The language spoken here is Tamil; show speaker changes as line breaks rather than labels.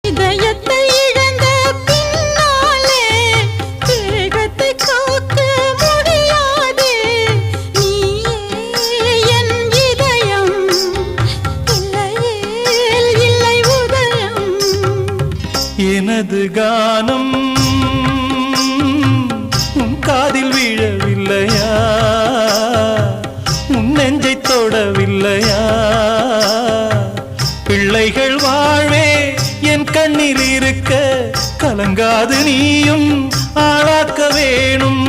இதயத்தை இழந்த பின்னாலே தேகத்தை காக்க முடியாதே. நீயே என் இதயம், இல்லையே இல்லை உதயம்.
எனது கானம் உன் காதில் விழவில்லையா? உன் நெஞ்சை தொடவில்லையா? பிள்ளைகள் வாழ்வே என் கண்ணில் இருக்க கலங்காது நீயும் ஆளாக்க வேணும்.